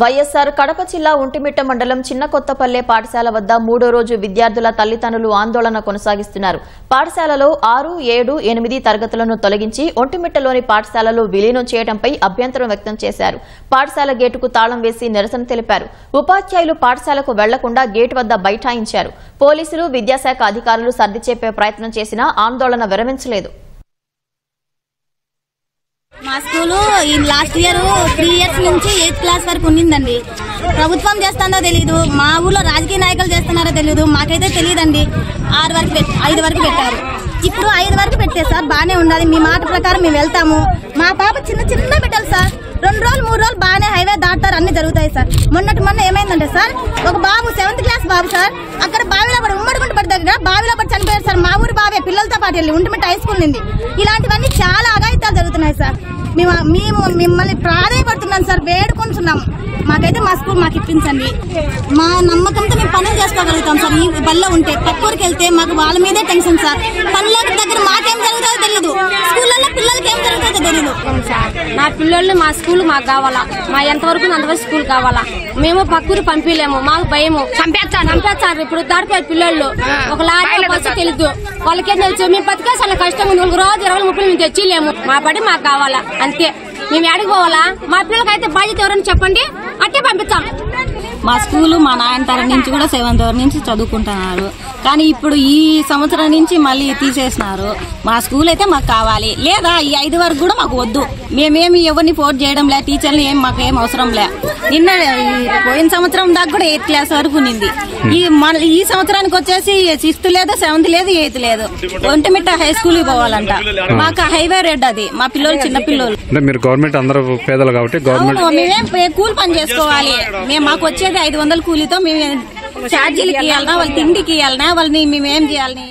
వైఎస్ఆర్ కడప జిల్లా ఒంటిమిట్ట మండలం చిన్నకొత్తపల్లె పాఠశాల వద్ద మూడో రోజు విద్యార్థుల తల్లిదండ్రులు ఆందోళన కొనసాగిస్తున్నారు. పాఠశాలలో 6, 7, 8 తరగతులను తొలగించి ఒంటిమిట్టలోని పాఠశాలలో విలీనం చేయడంపై అభ్యంతరం వ్యక్తం చేశారు. పాఠశాల గేటుకు తాళం వేసి నిరసన తెలిపారు. ఉపాధ్యాయులు పాఠశాలకు వెళ్లకుండా గేటు వద్ద బైఠాయించారు. పోలీసులు, విద్యాశాఖ అధికారులు సర్ది చెప్పే ప్రయత్నం చేసినా ఆందోళన విరమించలేదు. మా స్కూలు ఈ లాస్ట్ ఇయర్ 3 ఇయర్స్ నుంచి 8th క్లాస్ వరకు ఉండిందండి. ప్రభుత్వం చేస్తుందో తెలీదు, మా ఊర్లో రాజకీయ నాయకులు చేస్తున్నారో తెలీదు, మాకైతే తెలియదండి. 5 వరకు పెట్టారు. ఇప్పుడు 5 వరకు పెట్టే సార్ బానే ఉండాలి. మీ మాట ప్రకారం మేము వెళ్తాము. మా పాప చిన్న బిడ్డలు సార్ 2 రోజులు 3 రోజులు బాగానే హైవే దాటారు, అన్ని జరుగుతాయి సార్. మొన్న ఏమైందంటే సార్ ఒక బాబు 7th క్లాస్ బాబు సార్ అక్కడ బావిలో పడి ఉమ్మడిగుంట పడి దగ్గర బావిలో పడి చనిపోయారు సార్. మా ఊరు బాబే పిల్లలతో పాటు వెళ్ళి ఒంటిమిట్ట హై స్కూల్ నుండి. ఇలాంటివన్నీ చాలా అఘాయితాలు జరుగుతున్నాయి సార్. మేము మిమ్మల్ని ప్రాధాయపడుతున్నాం సార్, వేడుకుంటున్నాం. మాకైతే మా స్కూల్ మాకు ఇప్పించండి. మా నమ్మకంతో మేము పనులు చేసుకోగలుగుతాం సార్. ఈ బల్లో ఉంటే పక్కూరికి వెళ్తే మాకు వాళ్ళ మీదే టెన్షన్ సార్. పనుల దగ్గర మాకేం జరుగుతుందో తెలియదు, స్కూళ్ళల్లో పిల్లలకి ఏం జరుగుతుందో తెలియదు. మా పిల్లల్ని మా స్కూల్ మాకు కావాలా, మా ఎంతవరకు అంతవరకు స్కూల్ కావాలా. మేము పక్కూరు పంపించలేము, మాకు భయము. చంపేస్తారు ఇప్పుడు దాడిపోయే పిల్లలు. ఒక లారీ బస్సు తెలియదు, వాళ్ళకేం తెలుసు. మేము బతికేసి అలా కష్టం ఉంది. ఒక రోజు 20, 30 మేము తెచ్చిలేము. మా బడి మాకు కావాలా అంతే. మేము ఎక్కడికి పోవాలా? మా పిల్లలకైతే బాధ్యత ఎవరని చెప్పండి, అట్టే పంపిస్తాం. మా స్కూలు మా నాయన తరం నుంచి కూడా 7th వరకు నుంచి చదువుకుంటున్నారు. కానీ ఇప్పుడు ఈ సంవత్సరం నుంచి మళ్ళీ తీసేసినారు. మా స్కూల్ అయితే మాకు కావాలి, లేదా ఈ 5 వరకు కూడా మాకు వద్దు. మేమేమి ఎవరిని ఫోర్స్ చేయడం లే, టీచర్లు మాకేం అవసరం లే. నిన్న పోయిన సంవత్సరం దాకా కూడా 8th క్లాస్ వరకు ఉన్నింది. ఈ సంవత్సరానికి వచ్చేసి 6th లేదు, 7th లేదు, 8th లేదు. ఒంటిమిట్ట హై స్కూల్ పోవాలంట. మాకు హైవే రెడ్ అది. మా పిల్లలు చిన్న పిల్లలు. మీరు గవర్నమెంట్ అందరూ పేదలు కాబట్టి మేమేం కూలి పని చేసుకోవాలి. మాకు వచ్చేది 500 కూలీతో మేము ఛార్జీలకి ఇవ్వాలన్నా, వాళ్ళ తిండికి ఇవ్వాలన్నా, వాళ్ళని మేమేం చేయాలని.